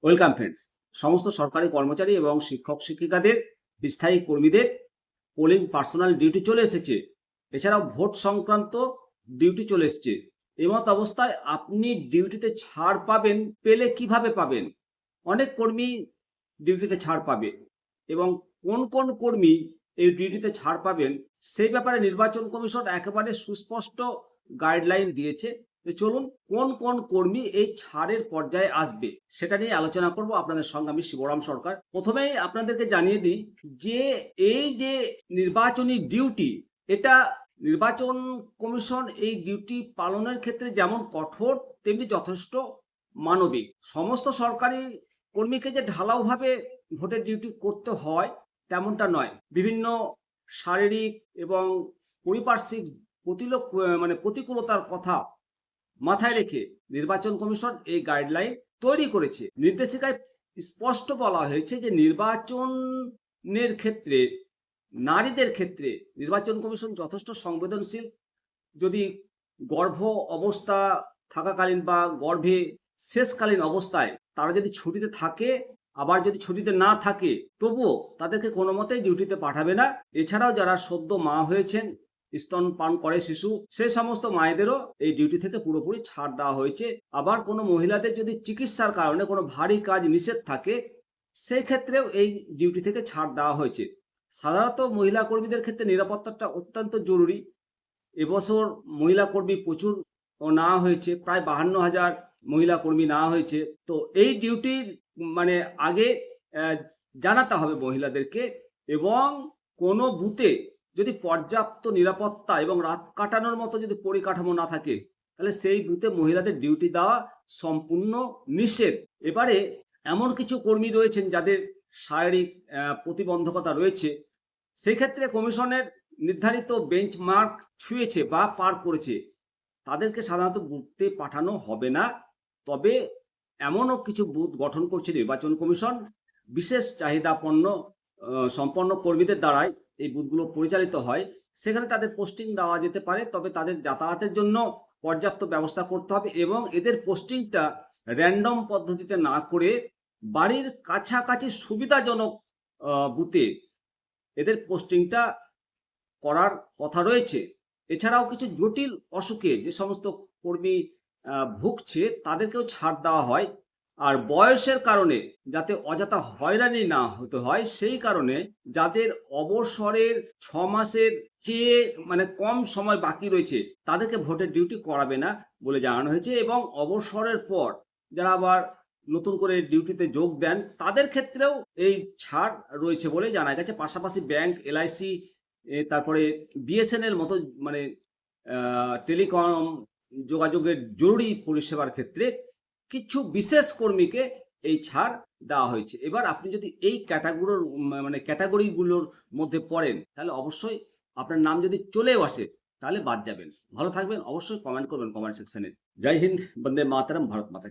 Welcome friends. সমস্ত সরকারি কর্মচারী এবং শিক্ষক শিক্ষিকাদের স্থায়ী কর্মীদের পোলিং পার্সোনাল ডিউটি চলে এসেছে। এছাড়াও ভোট সংক্রান্ত ডিউটি চলে এসেছে। এমত অবস্থায় আপনি ডিউটিতে ছাড় পাবেন, পেলে কিভাবে পাবেন? অনেক কর্মী ডিউটিতে ছাড় পাবে এবং কোন কোন কর্মী এই ডিউটিতে ছাড় পাবেন সেই ব্যাপারে নির্বাচন কমিশন একেবারে সুস্পষ্ট গাইডলাইন দিয়েছে। তো চলুন কোন কোন কর্মী এই ছাড়ের পর্যায়ে আসবে সেটা নিয়ে আলোচনা করব আপনাদের সঙ্গে। আমি শিবরাম সরকার। প্রথমেই আপনাদেরকে জানিয়ে দিই যে এই যে নির্বাচনী ডিউটি, এটা নির্বাচন কমিশন এই ডিউটি পালনের ক্ষেত্রে যেমন কঠোর তেমনি যথেষ্ট মানবিক। সমস্ত সরকারি কর্মীকে যে ঢালাওভাবে ভোটের ডিউটি করতে হয় তেমনটা নয়। বিভিন্ন শারীরিক এবং পারিপার্শ্বিক প্রতিকূলতার কথা মাথায় রেখে নির্বাচন কমিশন এই গাইডলাইন তৈরি করেছে। নির্দেশিকায় স্পষ্ট বলা হয়েছে যে নির্বাচনের ক্ষেত্রে নারীদের ক্ষেত্রে নির্বাচন কমিশন যথেষ্ট সংবেদনশীল। যদি গর্ভ অবস্থা থাকাকালীন বা গর্ভে শেষকালীন অবস্থায় তারা যদি ছুটিতে থাকে, আবার যদি ছুটিতে না থাকে, তবুও তাদেরকে কোনো মতেই ডিউটিতে পাঠাবে না। এছাড়াও যারা সদ্য মা হয়েছেন, স্তনপান করে শিশু, সেই সমস্ত মায়েদেরও এই ডিউটি থেকে পুরোপুরি ছাড় দেওয়া হয়েছে। আবার কোনো মহিলাদের যদি চিকিৎসার কারণে কোনো ভারী কাজ নিষেধ থাকে, সেই ক্ষেত্রেও এই ডিউটি থেকে ছাড় দেওয়া হয়েছে। সাধারণত মহিলা কর্মীদের ক্ষেত্রে নিরাপত্তাটা অত্যন্ত জরুরি। এবছর মহিলা কর্মী প্রচুর নেওয়া হয়েছে, প্রায় 52,000 মহিলা কর্মী নেওয়া হয়েছে। তো এই ডিউটির আগে জানাতে হবে মহিলাদেরকে, এবং কোনো বুথে যদি পর্যাপ্ত নিরাপত্তা এবং রাত কাটানোর মতো যদি পরিকাঠামো না থাকে, তাহলে সেই বুথে মহিলাদের ডিউটি দেওয়া সম্পূর্ণ নিষেধ। এবারে এমন কিছু কর্মী রয়েছেন যাদের শারীরিক প্রতিবন্ধকতা রয়েছে, সেই ক্ষেত্রে কমিশনের নির্ধারিত বেঞ্চমার্ক ছুঁয়েছে বা পার করেছে, তাদেরকে সাধারণত বুথে পাঠানো হবে না। তবে এমনও কিছু বুথ গঠন করছে নির্বাচন কমিশন, বিশেষ চাহিদাপন্ন সম্পন্ন কর্মীদের দ্বারাই এই বুথগুলো পরিচালিত হয়। সেখানে তাদের পোস্টিং দেওয়া যেতে পারে, তবে তাদের যাতায়াতের জন্য পর্যাপ্ত ব্যবস্থা করতে হবে এবং এদের পোস্টিংটা র্যান্ডম পদ্ধতিতে না করে বাড়ির কাছাকাছি সুবিধাজনক বুথে এদের পোস্টিংটা করার কথা রয়েছে। এছাড়াও কিছু জটিল অসুখে যে সমস্ত কর্মী ভুগছে তাদেরকেও ছাড় দেওয়া হয়। আর বয়সের কারণে যাতে অযথা হয়রানি না হতে হয়, সেই কারণে যাদের অবসরের 6 মাসের চেয়ে কম সময় বাকি রয়েছে, তাদেরকে ভোটের ডিউটি করাবে না বলে জানানো হয়েছে। এবং অবসরের পর যারা আবার নতুন করে ডিউটিতে যোগ দেন, তাদের ক্ষেত্রেও এই ছাড় রয়েছে বলে জানা গেছে। পাশাপাশি ব্যাংক, এলআইসি, তারপরে বিএসএনএল মতো টেলিকম যোগাযোগের জরুরি পরিষেবার ক্ষেত্রে কিছু বিশেষ কর্মীকে এই ছাড় দেওয়া হয়েছে। এবার আপনি যদি এই ক্যাটাগরিগুলোর মধ্যে পড়েন, তাহলে অবশ্যই আপনার নাম যদি চলেও আসে তাহলে বাদ যাবেন। ভালো থাকবেন, অবশ্যই কমেন্ট করবেন কমেন্ট সেকশনে। জয় হিন্দ, বন্দে মাতরম, ভারত মাতা।